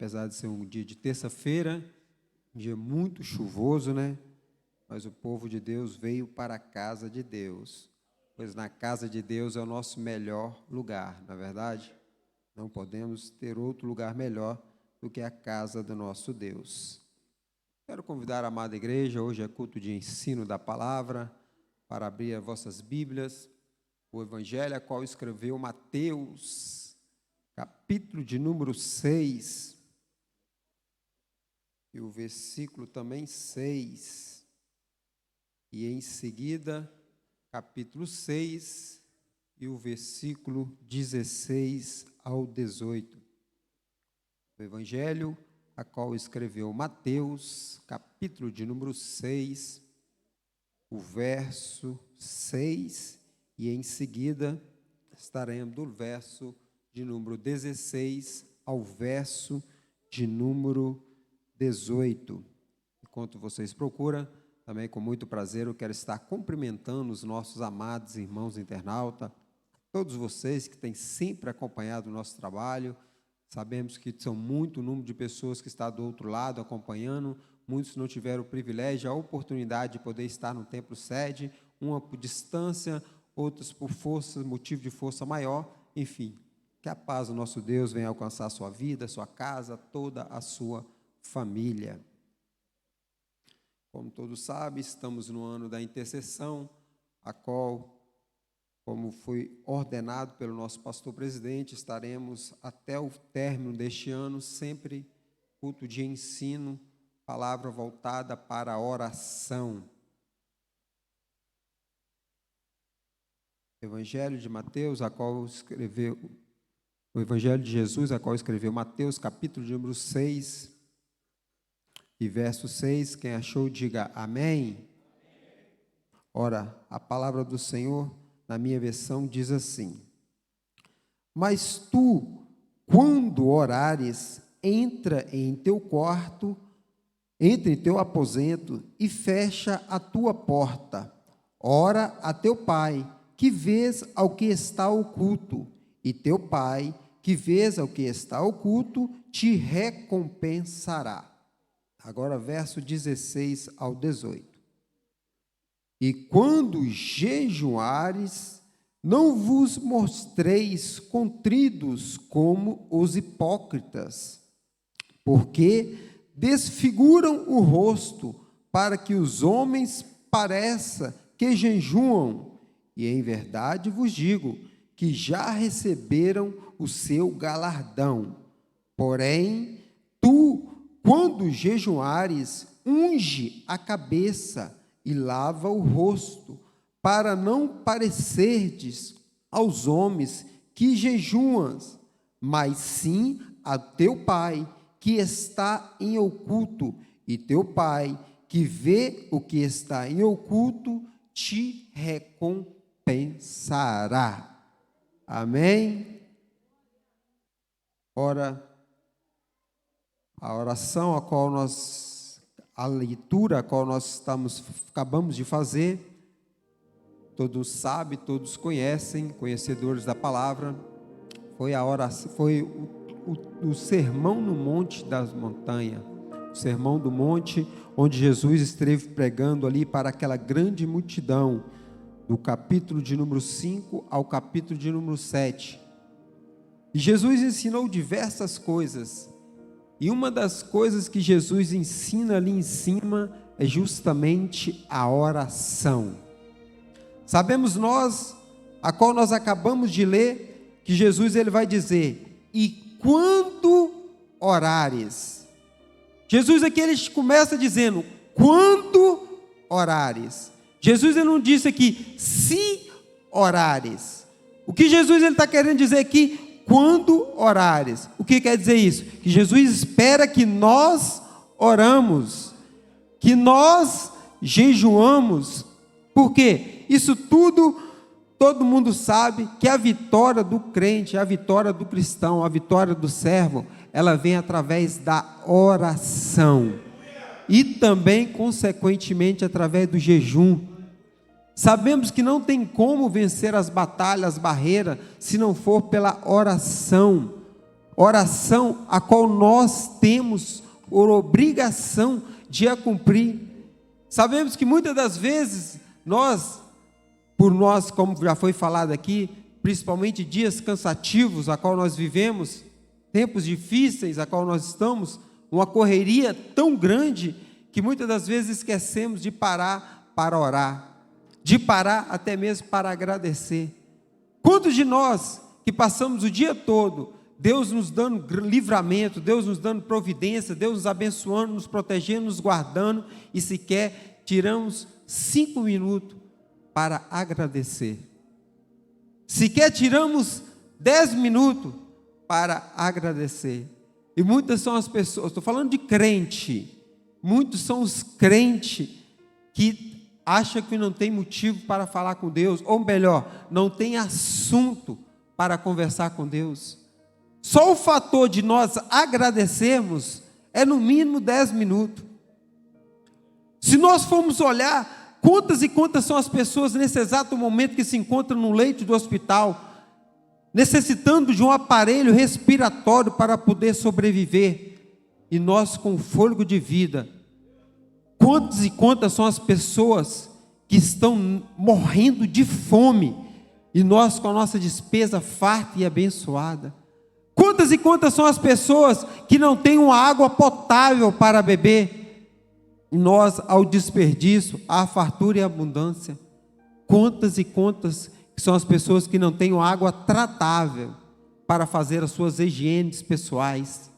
apesar de ser um dia de terça-feira, um dia muito chuvoso, né? Mas o povo de Deus veio para a casa de Deus, pois na casa de Deus é o nosso melhor lugar, não é verdade? Não podemos ter outro lugar melhor do que a casa do nosso Deus. Quero convidar a amada igreja, hoje é culto de ensino da palavra, para abrir as vossas Bíblias, o Evangelho a qual escreveu Mateus, capítulo de número 6, e o versículo também 6, e em seguida, capítulo 6, e o versículo 16 ao 18. O Evangelho a qual escreveu Mateus, capítulo de número 6, o verso 6, e em seguida estaremos do verso de número 16 ao verso de número 18. Enquanto vocês procuram, também com muito prazer eu quero estar cumprimentando os nossos amados irmãos internautas, todos vocês que têm sempre acompanhado o nosso trabalho. Sabemos que são muito número de pessoas que estão do outro lado acompanhando, muitos não tiveram o privilégio, a oportunidade de poder estar no templo sede, uma por distância, outras por força, motivo de força maior, enfim, que a paz do nosso Deus venha alcançar a sua vida, a sua casa, toda a sua família. Como todos sabem, estamos no ano da intercessão, a qual, como foi ordenado pelo nosso pastor presidente, estaremos até o término deste ano, sempre culto de ensino, palavra voltada para a oração. Evangelho de Mateus, a qual escreveu, o Evangelho de Jesus, a qual escreveu Mateus, capítulo de número 6, e verso 6, quem achou, diga amém. Ora, a palavra do Senhor, na minha versão, diz assim: mas tu, quando orares, entra em teu quarto, entra em teu aposento e fecha a tua porta. Ora a teu pai, que vês ao que está oculto, e teu pai, que vês ao que está oculto, te recompensará. Agora, verso 16 ao 18. E quando jejuares, não vos mostreis contridos como os hipócritas, porque desfiguram o rosto, para que os homens pareça que jejuam. E em verdade vos digo que já receberam o seu galardão. Porém, tu, quando jejuares, unge a cabeça e lava o rosto, para não parecerdes aos homens que jejuas, mas sim a teu pai, que está em oculto, e teu pai, que vê o que está em oculto, te recompensará. Amém? Ora, a oração a leitura a qual nós acabamos de fazer, todos sabem, todos conhecem, conhecedores da palavra, foi a oração, foi o Sermão no Monte das Montanhas, o Sermão do Monte, onde Jesus esteve pregando ali para aquela grande multidão, do capítulo de número 5 ao capítulo de número 7. E Jesus ensinou diversas coisas, e uma das coisas que Jesus ensina ali em cima é justamente a oração. Sabemos nós, a qual nós acabamos de ler, que Jesus ele vai dizer, e quando orares. Jesus aqui ele começa dizendo, quando orares. Jesus ele não disse aqui, se orares. O que Jesus ele está querendo dizer aqui, quando orares. O que quer dizer isso? Que Jesus espera que nós oramos, que nós jejuamos. Por quê? Isso tudo, todo mundo sabe que a vitória do crente, a vitória do cristão, a vitória do servo, ela vem através da oração. E também, consequentemente, através do jejum. Sabemos que não tem como vencer as batalhas, as barreiras, se não for pela oração. oração a qual nós temos por obrigação de a cumprir. Sabemos que muitas das vezes por nós, como já foi falado aqui, principalmente dias cansativos a qual nós vivemos, tempos difíceis a qual nós estamos, uma correria tão grande que muitas das vezes esquecemos de parar para orar, de parar até mesmo para agradecer. Quantos de nós que passamos o dia todo, Deus nos dando livramento, Deus nos dando providência, Deus nos abençoando, nos protegendo, nos guardando, e sequer tiramos 5 minutos para agradecer? Sequer tiramos 10 minutos para agradecer. E muitas são as pessoas, estou falando de crente, muitos são os crentes que acham que não tem motivo para falar com Deus, ou melhor, não tem assunto para conversar com Deus. Só o fator de nós agradecermos é no mínimo 10 minutos. Se nós formos olhar, quantas e quantas são as pessoas nesse exato momento que se encontram no leito do hospital, necessitando de um aparelho respiratório para poder sobreviver, e nós com fôlego de vida. Quantas e quantas são as pessoas que estão morrendo de fome, e nós com a nossa despesa farta e abençoada? Quantas e quantas são as pessoas que não têm uma água potável para beber, e nós ao desperdício, à fartura e abundância? Quantas e quantas são as pessoas que não têm água tratável para fazer as suas higienes pessoais,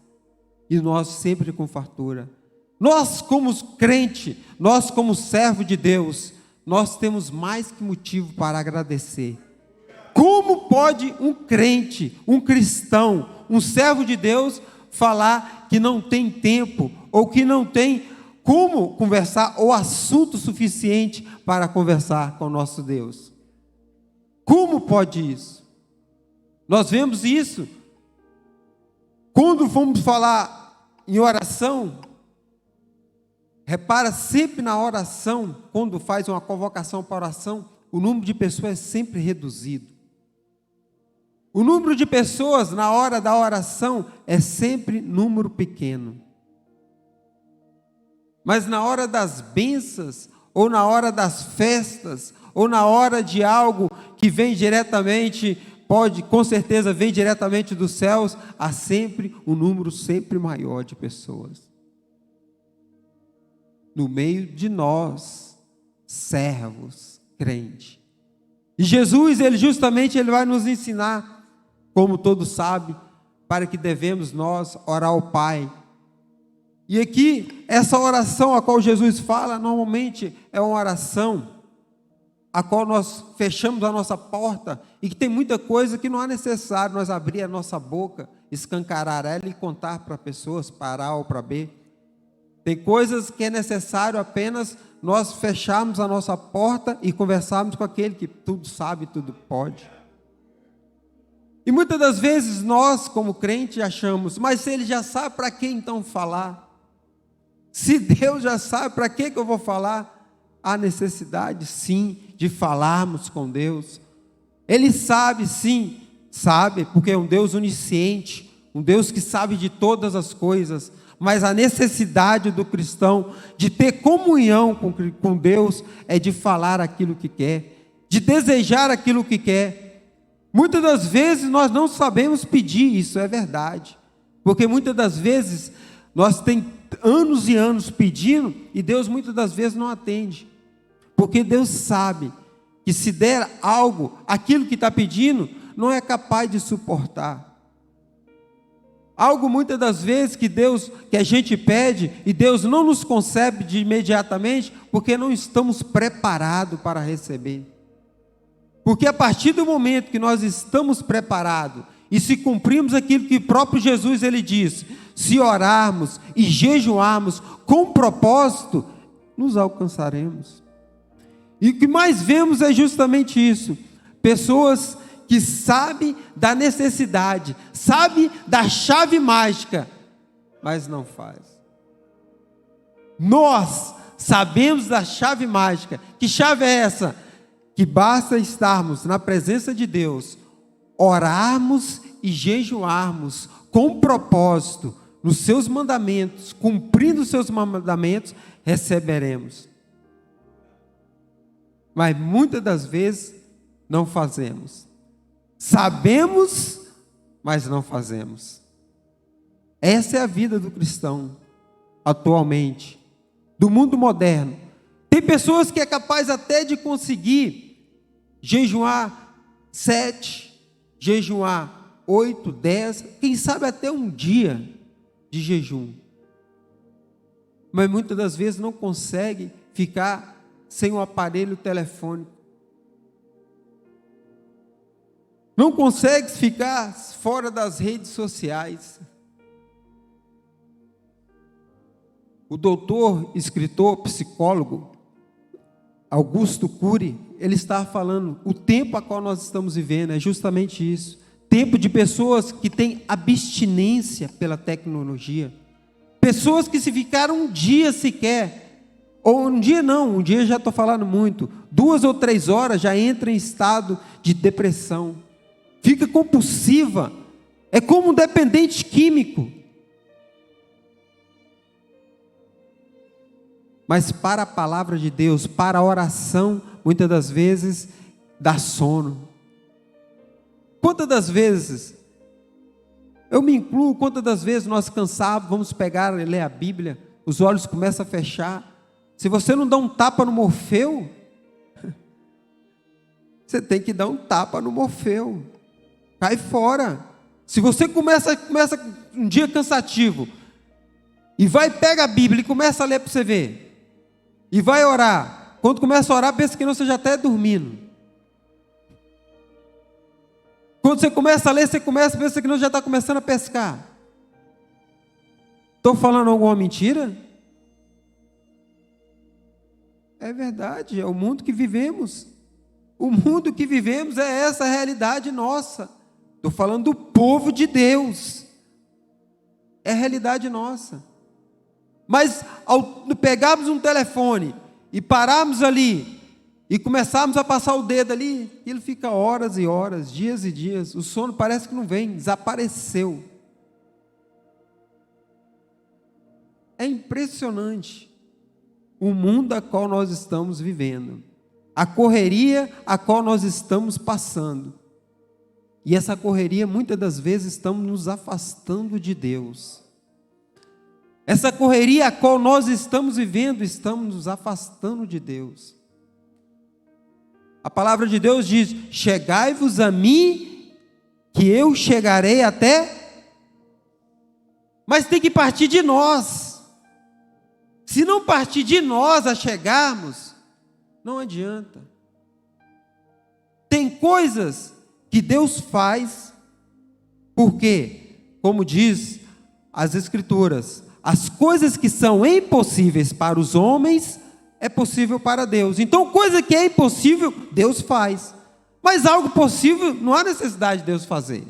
e nós sempre com fartura? Nós como crente, nós como servo de Deus, nós temos mais que motivo para agradecer. Como pode um crente, um cristão, um servo de Deus falar que não tem tempo, ou que não tem como conversar, ou assunto suficiente para conversar com o nosso Deus? Como pode isso? Nós vemos isso quando fomos falar em oração. Repara, sempre na oração, quando faz uma convocação para oração, o número de pessoas é sempre reduzido. O número de pessoas na hora da oração é sempre número pequeno. Mas na hora das bênçãos, ou na hora das festas, ou na hora de algo que vem diretamente, com certeza vem diretamente dos céus, há sempre um número sempre maior de pessoas. No meio de nós, servos, crentes. E Jesus, ele vai nos ensinar, como todos sabem, para que devemos nós orar ao Pai. E aqui, essa oração a qual Jesus fala, normalmente é uma oração a qual nós fechamos a nossa porta, e que tem muita coisa que não é necessário nós abrir a nossa boca, escancarar ela e contar para pessoas, para A ou para B. Tem coisas que é necessário apenas nós fecharmos a nossa porta e conversarmos com aquele que tudo sabe, tudo pode. E muitas das vezes nós, como crente, achamos, mas se ele já sabe, para que então falar? Se Deus já sabe, para que eu vou falar? Há necessidade, sim, de falarmos com Deus. Ele sabe, sim, sabe, porque é um Deus onisciente, um Deus que sabe de todas as coisas. Mas a necessidade do cristão de ter comunhão com Deus é de falar aquilo que quer, de desejar aquilo que quer. Muitas das vezes nós não sabemos pedir, isso é verdade, porque muitas das vezes nós temos anos e anos pedindo e Deus muitas das vezes não atende, porque Deus sabe que se der algo, aquilo que está pedindo não é capaz de suportar. Algo muitas das vezes que a gente pede e Deus não nos concede de imediatamente, porque não estamos preparados para receber. Porque a partir do momento que nós estamos preparados e se cumprimos aquilo que o próprio Jesus ele disse, se orarmos e jejuarmos com propósito, nos alcançaremos. E o que mais vemos é justamente isso: pessoas que sabe da necessidade, sabe da chave mágica, mas não faz. Nós sabemos da chave mágica. Que chave é essa? Que basta estarmos na presença de Deus, orarmos e jejuarmos com propósito, nos seus mandamentos, cumprindo os seus mandamentos, receberemos. Mas muitas das vezes não fazemos. Sabemos, mas não fazemos. Essa é a vida do cristão atualmente, do mundo moderno. Tem pessoas que é capaz até de conseguir jejuar 7, jejuar 8, 10, quem sabe até um dia de jejum. Mas muitas das vezes não consegue ficar sem o aparelho telefônico. Não consegue ficar fora das redes sociais. O doutor, escritor, psicólogo, Augusto Cury, ele está falando, o tempo a qual nós estamos vivendo é justamente isso. Tempo de pessoas que têm abstinência pela tecnologia. Pessoas que se ficaram um dia sequer, ou um dia não, um dia já estou falando muito, 2 ou 3 horas já entra em estado de depressão. Fica compulsiva, é como um dependente químico. Mas para a palavra de Deus, para a oração, muitas das vezes dá sono. Quantas das vezes, eu me incluo, quantas das vezes nós cansados, vamos pegar e ler a Bíblia, os olhos começam a fechar. Se você não dá um tapa no Morfeu, você tem que dar um tapa no Morfeu. Cai fora. Se você começa um dia cansativo, e vai, pega a Bíblia e começa a ler para você ver. E vai orar. Quando começa a orar, pensa que não, você já está dormindo. Quando você começa a ler, pensa que não, já está começando a pescar. Estou falando alguma mentira? É verdade, é o mundo que vivemos. O mundo que vivemos é essa realidade nossa. Estou falando do povo de Deus. É a realidade nossa. Mas ao pegarmos um telefone e pararmos ali e começarmos a passar o dedo ali, ele fica horas e horas, dias e dias, o sono parece que não vem, desapareceu. É impressionante o mundo a qual nós estamos vivendo, a correria a qual nós estamos passando. E essa correria muitas das vezes estamos nos afastando de Deus. Essa correria a qual nós estamos vivendo, estamos nos afastando de Deus. A palavra de Deus diz: chegai-vos a mim, que eu chegarei até. Mas tem que partir de nós. Se não partir de nós a chegarmos, não adianta. Tem coisas que Deus faz, porque, como diz as Escrituras, as coisas que são impossíveis para os homens, é possível para Deus. Então, coisa que é impossível, Deus faz. Mas algo possível, não há necessidade de Deus fazer.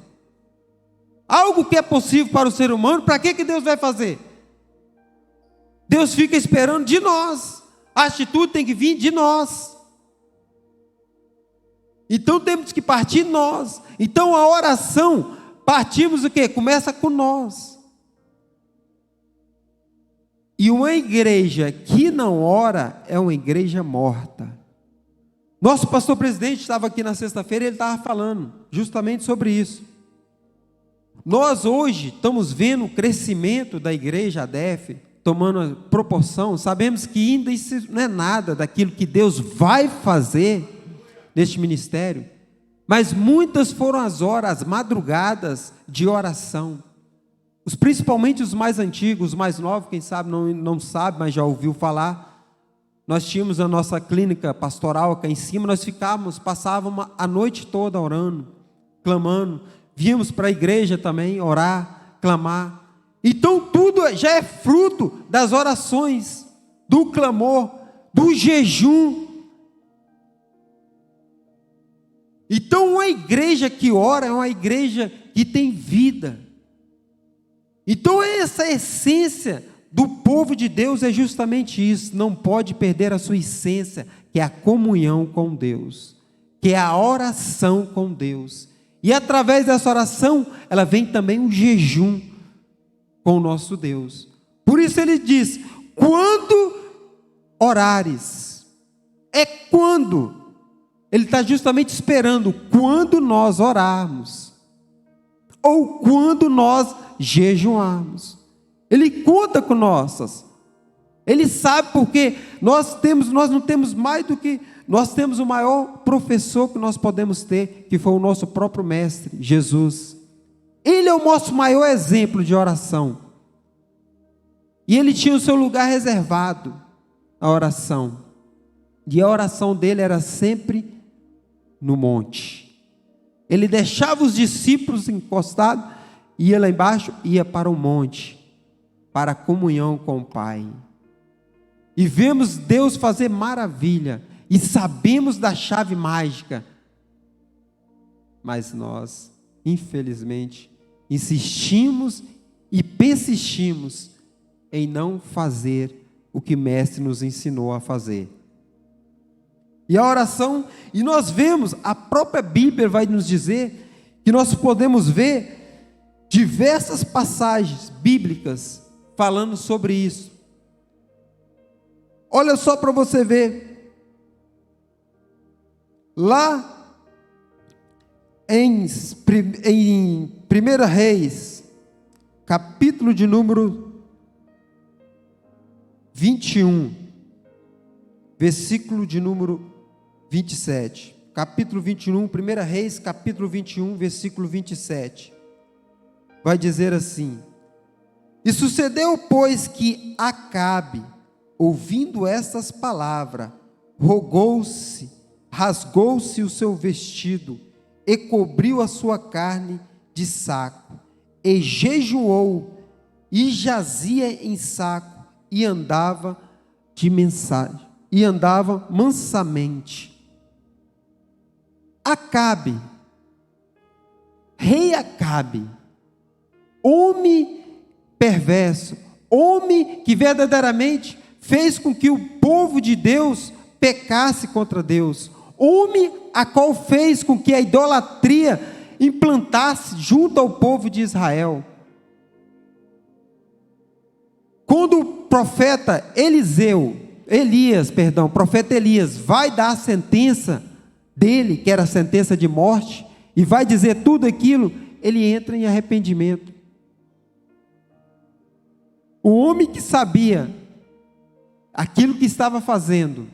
Algo que é possível para o ser humano, para que Deus vai fazer? Deus fica esperando de nós. A atitude tem que vir de nós. Então, temos que partir de nós. Então, a oração, partimos o quê? Começa com nós. E uma igreja que não ora é uma igreja morta. Nosso pastor presidente estava aqui na sexta-feira e ele estava falando justamente sobre isso. Nós hoje estamos vendo o crescimento da igreja ADEF, tomando proporção, sabemos que ainda isso não é nada daquilo que Deus vai fazer neste ministério, mas muitas foram as horas, as madrugadas de oração. Principalmente os mais antigos, os mais novos, quem sabe não sabe, mas já ouviu falar. Nós tínhamos a nossa clínica pastoral aqui em cima, nós passávamos a noite toda orando, clamando, víamos para a igreja também orar, clamar. Então tudo já é fruto das orações, do clamor, do jejum. Então uma igreja que ora é uma igreja que tem vida. Então essa essência do povo de Deus é justamente isso, não pode perder a sua essência, que é a comunhão com Deus, que é a oração com Deus. E através dessa oração, ela vem também um jejum com o nosso Deus. Por isso ele diz: quando orares, é quando. Ele está justamente esperando quando nós orarmos, ou quando nós jejuarmos. Ele conta com nossas. Ele sabe porque nós não temos mais do que, nós temos o maior professor que nós podemos ter, que foi o nosso próprio mestre, Jesus. Ele é o nosso maior exemplo de oração. E ele tinha o seu lugar reservado, a oração. E a oração dele era sempre no monte. Ele deixava os discípulos encostados, ia lá embaixo, ia para o monte, para a comunhão com o Pai. E vemos Deus fazer maravilha, e sabemos da chave mágica, mas nós, infelizmente, insistimos e persistimos em não fazer o que o Mestre nos ensinou a fazer. E a oração, e nós vemos, a própria Bíblia vai nos dizer, que nós podemos ver diversas passagens bíblicas falando sobre isso. Olha só para você ver, lá em 1 Reis, capítulo de número 21, versículo de número 27, capítulo 21, 1 Reis, capítulo 21, versículo 27, vai dizer assim: e sucedeu, pois, que Acabe, ouvindo estas palavras, rasgou-se o seu vestido, e cobriu a sua carne de saco, e jejuou, e jazia em saco, e andava mansamente. Acabe, rei Acabe, homem perverso, homem que verdadeiramente fez com que o povo de Deus pecasse contra Deus, homem a qual fez com que a idolatria implantasse junto ao povo de Israel. Quando o profeta profeta Elias vai dar a sentença dele, que era a sentença de morte, e vai dizer tudo aquilo, ele entra em arrependimento. O homem que sabia aquilo que estava fazendo,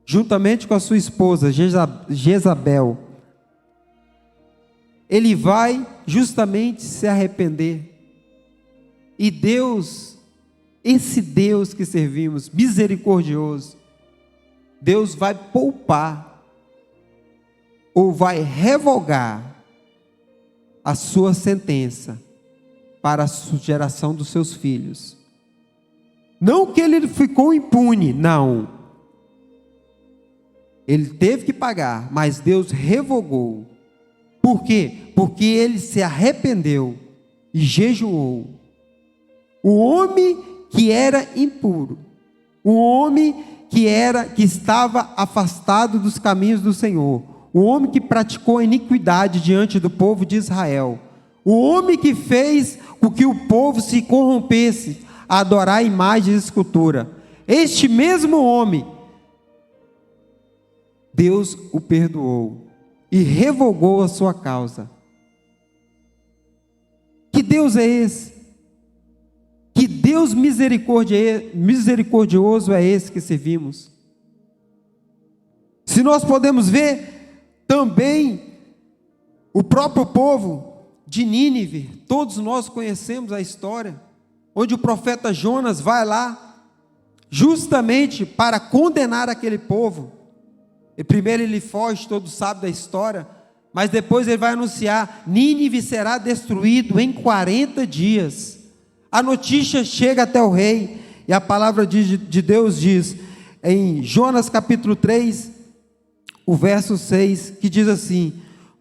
juntamente com a sua esposa Jezabel, ele vai justamente se arrepender. E Deus, esse Deus que servimos, misericordioso, Deus vai poupar, ou vai revogar a sua sentença para a geração dos seus filhos. Não que ele ficou impune, não. Ele teve que pagar, mas Deus revogou. Por quê? Porque ele se arrependeu e jejuou. O homem que era impuro, o homem que estava afastado dos caminhos do Senhor, o homem que praticou a iniquidade diante do povo de Israel, o homem que fez com que o povo se corrompesse a adorar imagens de escultura, este mesmo homem, Deus o perdoou e revogou a sua causa. Que Deus é esse? Que Deus misericordioso é esse que servimos? Se nós podemos ver também o próprio povo de Nínive, todos nós conhecemos a história, onde o profeta Jonas vai lá, justamente para condenar aquele povo. E primeiro ele foge, todos sabem da história, mas depois ele vai anunciar: Nínive será destruído em 40 dias. A notícia chega até o rei, e a palavra de Deus diz, em Jonas capítulo 3, o verso 6, que diz assim: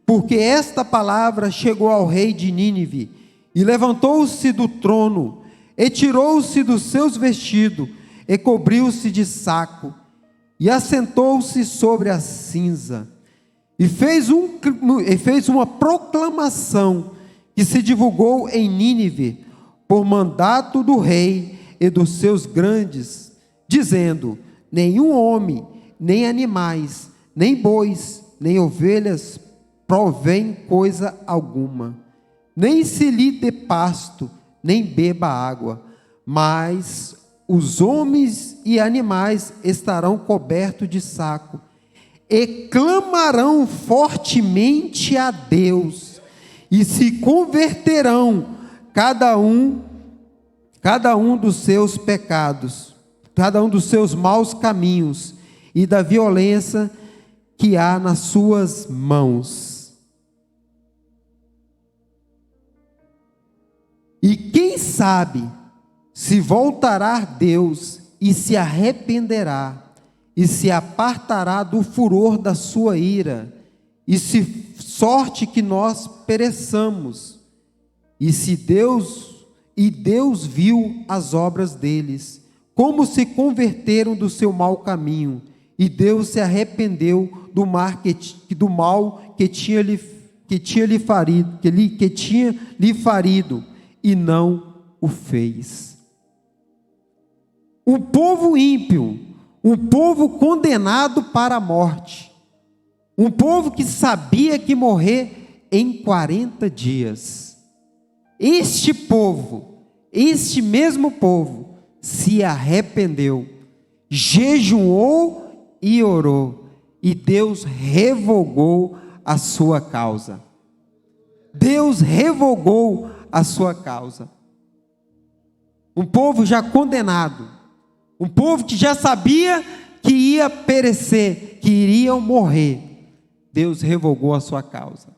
porque esta palavra chegou ao rei de Nínive, e levantou-se do trono, e tirou-se dos seus vestidos, e cobriu-se de saco, e assentou-se sobre a cinza, e fez uma proclamação que se divulgou em Nínive por mandato do rei e dos seus grandes, dizendo: nenhum homem, nem animais, nem bois, nem ovelhas provém coisa alguma, nem se lhe dê pasto, nem beba água, mas os homens e animais estarão cobertos de saco, e clamarão fortemente a Deus, e se converterão cada um dos seus pecados, cada um dos seus maus caminhos, e da violência que há nas suas mãos. E quem sabe se voltará Deus e se arrependerá, e se apartará do furor da sua ira, e se sorte que nós pereçamos. Deus viu as obras deles, como se converteram do seu mau caminho, e Deus se arrependeu do mal que tinha lhe farido, e não o fez. O povo ímpio, um povo condenado para a morte, um povo que sabia que morrer em 40 dias. Este mesmo povo, se arrependeu, jejuou e orou, e Deus revogou a sua causa. Deus revogou a sua causa. Um povo já condenado, um povo que já sabia que ia perecer, que iriam morrer. Deus revogou a sua causa.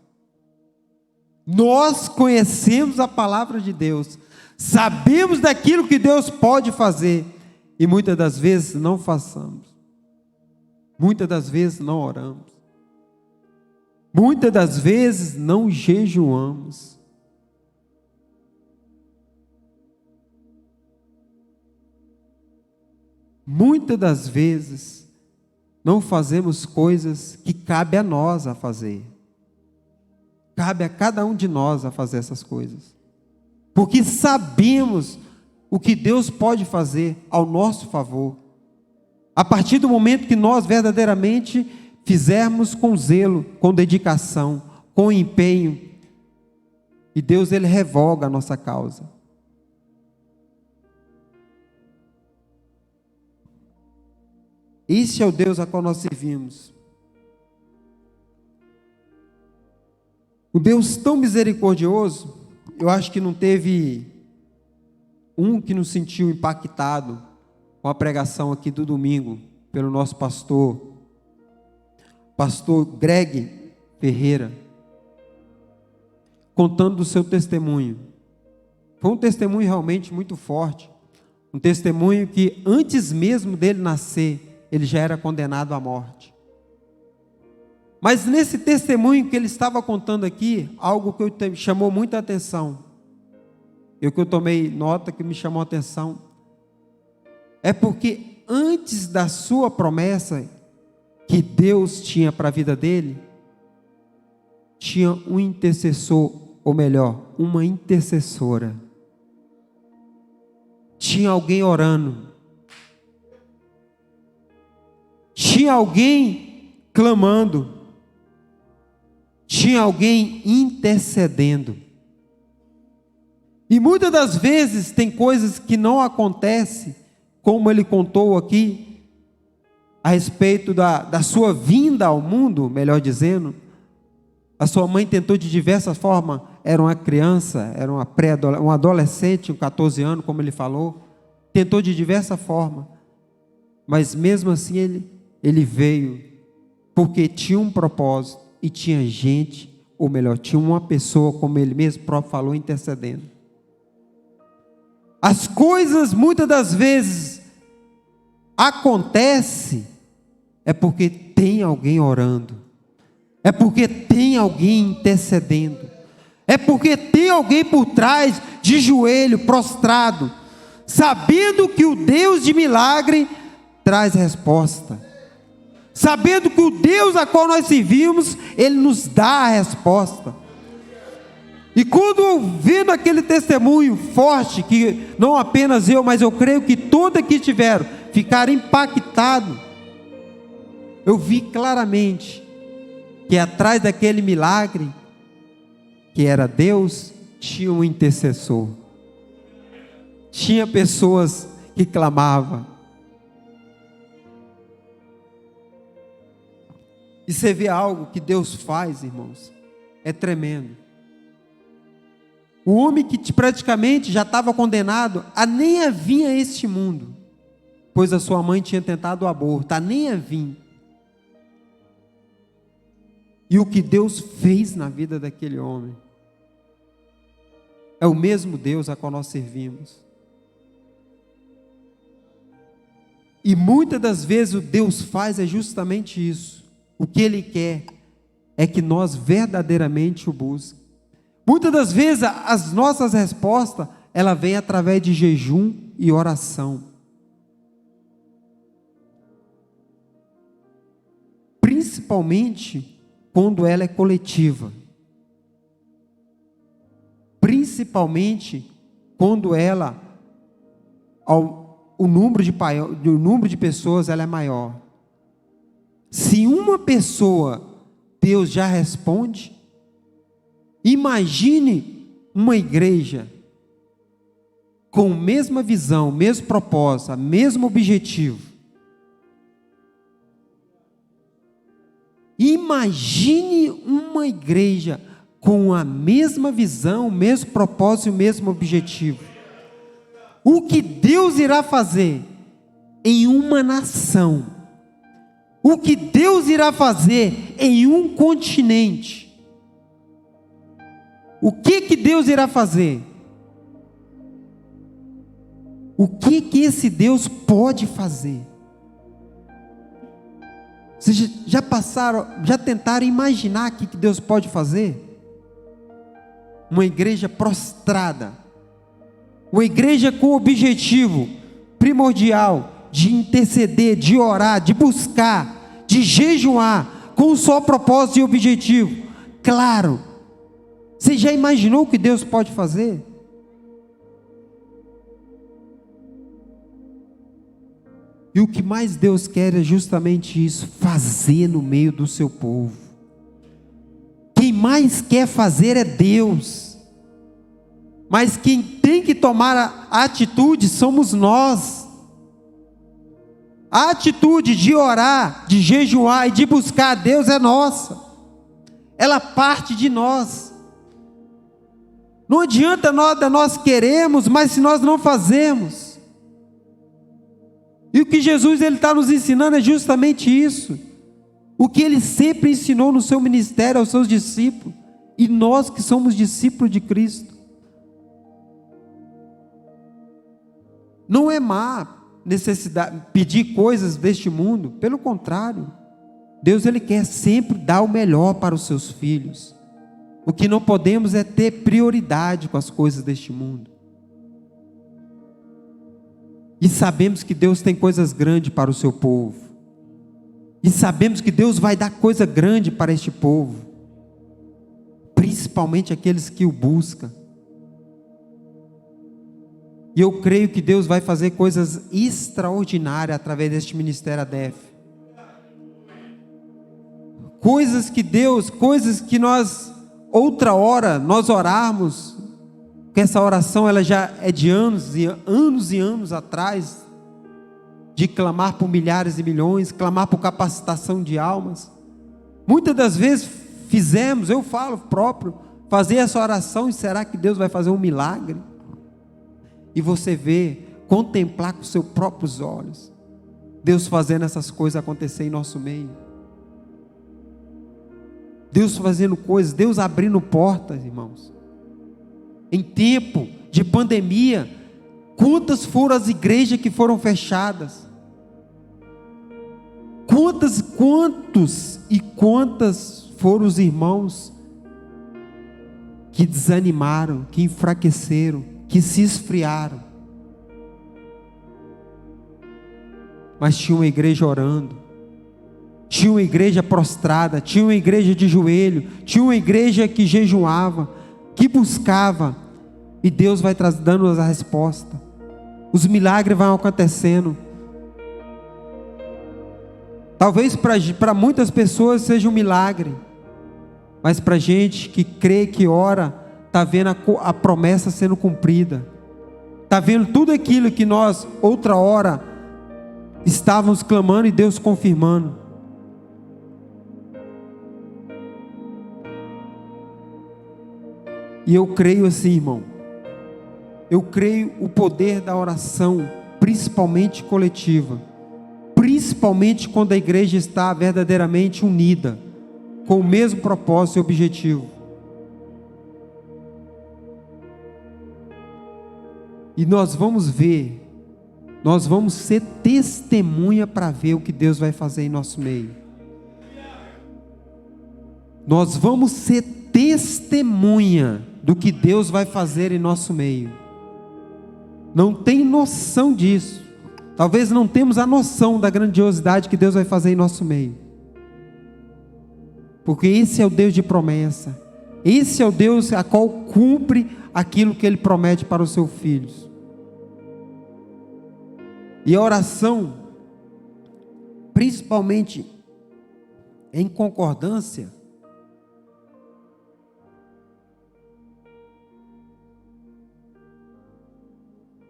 Nós conhecemos a palavra de Deus, sabemos daquilo que Deus pode fazer, e muitas das vezes não façamos, muitas das vezes não oramos, muitas das vezes não jejuamos. Muitas das vezes não fazemos coisas que cabe a nós a fazer. Cabe a cada um de nós a fazer essas coisas, porque sabemos o que Deus pode fazer ao nosso favor, a partir do momento que nós verdadeiramente fizermos com zelo, com dedicação, com empenho, e Deus, Ele revoga a nossa causa. Esse é o Deus a qual nós servimos. O Deus tão misericordioso, eu acho que não teve um que nos sentiu impactado com a pregação aqui do domingo, pelo nosso pastor Greg Ferreira, contando do seu testemunho. Foi um testemunho realmente muito forte, um testemunho que antes mesmo dele nascer, ele já era condenado à morte. Mas nesse testemunho que ele estava contando aqui, algo que me chamou muita atenção, e o que eu tomei nota que me chamou a atenção, é porque antes da sua promessa que Deus tinha para a vida dele, tinha um intercessor, ou melhor, uma intercessora. Tinha alguém orando. Tinha alguém clamando. Tinha alguém intercedendo. E muitas das vezes tem coisas que não acontecem, como ele contou aqui, a respeito da sua vinda ao mundo, melhor dizendo. A sua mãe tentou de diversas formas, era uma criança, era um adolescente, com 14 anos, como ele falou, tentou de diversas formas, mas mesmo assim ele veio, porque tinha um propósito, e tinha gente, ou melhor, tinha uma pessoa, como ele mesmo próprio falou, intercedendo. As coisas muitas das vezes acontecem, é porque tem alguém orando, é porque tem alguém intercedendo, é porque tem alguém por trás, de joelho, prostrado, sabendo que o Deus de milagre traz resposta, sabendo que o Deus a qual nós servimos, Ele nos dá a resposta. E quando vendo aquele testemunho forte, que não apenas eu, mas eu creio que todos que tiveram, ficaram impactados, eu vi claramente que atrás daquele milagre, que era Deus, tinha um intercessor, tinha pessoas que clamavam. E você vê algo que Deus faz, irmãos, é tremendo. O homem que praticamente já estava condenado a nem a vir a este mundo, pois a sua mãe tinha tentado o aborto, a nem a vir. E o que Deus fez na vida daquele homem, é o mesmo Deus a qual nós servimos. E muitas das vezes o Deus faz é justamente isso. O que Ele quer é que nós verdadeiramente o busquemos. Muitas das vezes as nossas respostas, ela vem através de jejum e oração. Principalmente quando ela é coletiva. Principalmente quando ela, o número de pessoas ela é maior. Se uma pessoa, Deus já responde. Imagine uma igreja com a mesma visão, mesmo propósito, mesmo objetivo. Imagine uma igreja com a mesma visão, o mesmo propósito e o mesmo objetivo. O que Deus irá fazer em uma nação? O que Deus irá fazer em um continente? O que Deus irá fazer? O que esse Deus pode fazer? Vocês já tentaram imaginar o que Deus pode fazer? Uma igreja prostrada, uma igreja com o objetivo primordial de interceder, de orar, de buscar, de jejuar, com um só propósito e objetivo, claro. Você já imaginou o que Deus pode fazer? E o que mais Deus quer é justamente isso, fazer no meio do seu povo. Quem mais quer fazer é Deus. Mas quem tem que tomar a atitude somos nós. A atitude de orar, de jejuar e de buscar a Deus é nossa. Ela parte de nós. Não adianta nós queremos, mas se nós não fazemos. E o que Jesus está nos ensinando é justamente isso. O que Ele sempre ensinou no seu ministério aos seus discípulos. E nós que somos discípulos de Cristo. Não é má necessidade pedir coisas deste mundo. Pelo contrário. Deus Ele quer sempre dar o melhor para os seus filhos. O que não podemos é ter prioridade com as coisas deste mundo. E sabemos que Deus tem coisas grandes para o seu povo. E sabemos que Deus vai dar coisa grande para este povo. Principalmente aqueles que o buscam. E eu creio que Deus vai fazer coisas extraordinárias através deste ministério ADEF. Coisas que nós, outra hora, nós orarmos, que essa oração ela já é de anos e anos atrás, de clamar por milhares e milhões, clamar por capacitação de almas. Muitas das vezes fizemos, eu falo próprio, fazer essa oração, e será que Deus vai fazer um milagre? E você vê, contemplar com seus próprios olhos, Deus fazendo essas coisas acontecer em nosso meio. Deus fazendo coisas, Deus abrindo portas, irmãos. Em tempo de pandemia, quantas foram as igrejas que foram fechadas? Quantas foram os irmãos que desanimaram, que enfraqueceram, que se esfriaram? Mas tinha uma igreja orando, tinha uma igreja prostrada, tinha uma igreja de joelho, tinha uma igreja que jejuava, que buscava, e Deus vai dando a resposta. Os milagres vão acontecendo. Talvez para muitas pessoas seja um milagre, mas para a gente que crê, que ora, está vendo a promessa sendo cumprida, está vendo tudo aquilo que nós, outra hora, estávamos clamando e Deus confirmando. E eu creio assim, irmão, eu creio o poder da oração, principalmente coletiva, principalmente quando a igreja está verdadeiramente unida, com o mesmo propósito e objetivo. E nós vamos ver, nós vamos ser testemunha para ver o que Deus vai fazer em nosso meio. Nós vamos ser testemunha do que Deus vai fazer em nosso meio. Não tem noção disso. Talvez não temos a noção da grandiosidade que Deus vai fazer em nosso meio. Porque esse é o Deus de promessa. Esse é o Deus a qual cumpre aquilo que Ele promete para os seus filhos. E a oração, principalmente em concordância,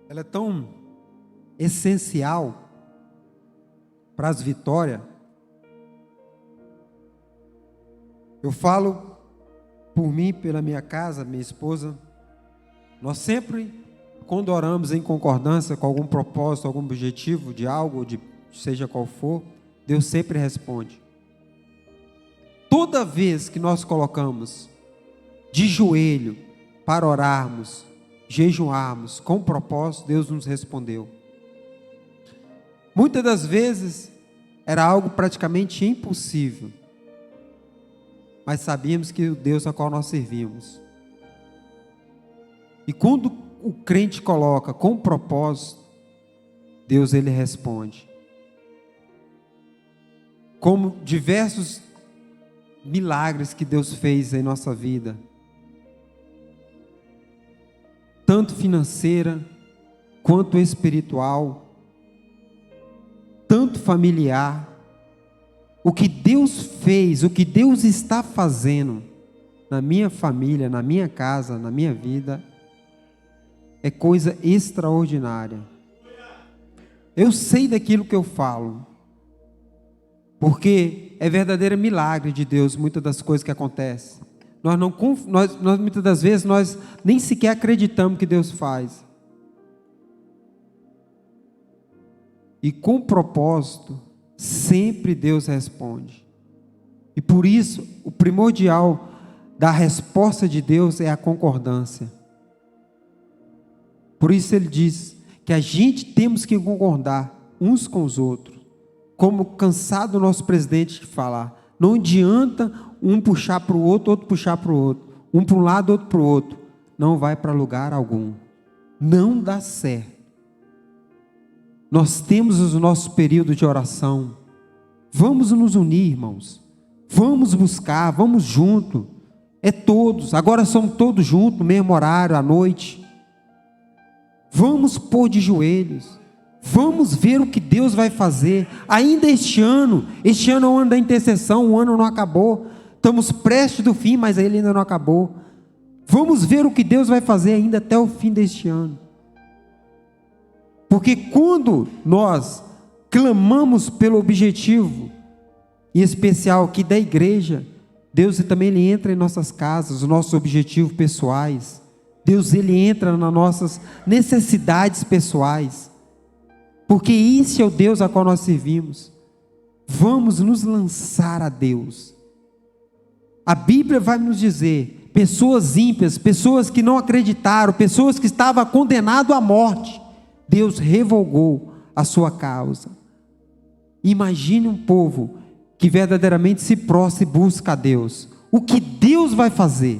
ela é tão essencial para as vitórias. Eu falo por mim, pela minha casa, minha esposa, nós sempre, quando oramos em concordância com algum propósito, algum objetivo de algo, seja qual for, Deus sempre responde. Toda vez que nós colocamos de joelho para orarmos, jejuarmos com propósito, Deus nos respondeu. Muitas das vezes era algo praticamente impossível, mas sabíamos que o Deus a qual nós servimos. E quando o crente coloca com propósito, Deus ele responde. Como diversos milagres que Deus fez em nossa vida, tanto financeira, quanto espiritual, tanto familiar. O que Deus fez, o que Deus está fazendo na minha família, na minha casa, na minha vida, é coisa extraordinária. Eu sei daquilo que eu falo, porque é verdadeiro milagre de Deus, muitas das coisas que acontecem. Nós muitas das vezes, nós nem sequer acreditamos que Deus faz. E com propósito, sempre Deus responde. E por isso, o primordial da resposta de Deus é a concordância. Por isso ele diz que a gente temos que concordar uns com os outros. Como cansado o nosso presidente de falar, não adianta um puxar para o outro, outro puxar para o outro. Um para um lado, outro para o outro. Não vai para lugar algum. Não dá certo. Nós temos os nossos períodos de oração. Vamos nos unir, irmãos. Vamos buscar, vamos junto. É todos. Agora somos todos juntos, no mesmo horário, à noite. Vamos pôr de joelhos. Vamos ver o que Deus vai fazer. Ainda este ano é o ano da intercessão, o ano não acabou. Estamos prestes do fim, mas ele ainda não acabou. Vamos ver o que Deus vai fazer ainda até o fim deste ano. Porque quando nós clamamos pelo objetivo, em especial aqui da igreja, Deus também ele entra em nossas casas, os nossos objetivos pessoais. Deus ele entra nas nossas necessidades pessoais. Porque esse é o Deus a qual nós servimos. Vamos nos lançar a Deus. A Bíblia vai nos dizer, pessoas ímpias, pessoas que não acreditaram, pessoas que estavam condenadas à morte, Deus revogou a sua causa. Imagine um povo que verdadeiramente se prostra e busca a Deus. O que Deus vai fazer?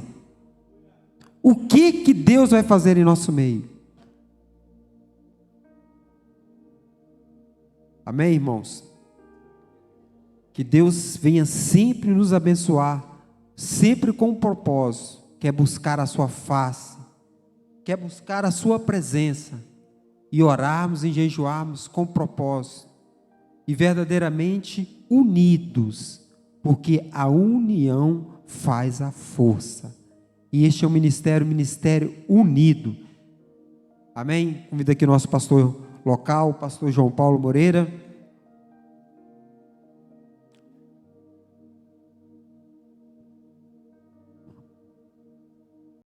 O que Deus vai fazer em nosso meio? Amém, irmãos? Que Deus venha sempre nos abençoar, sempre com um propósito, que é buscar a sua face, que é buscar a sua presença, e orarmos e jejuarmos com propósito, e verdadeiramente unidos, porque a união faz a força. E este é o ministério unido. Amém? Convido aqui o nosso pastor local, o pastor João Paulo Moreira.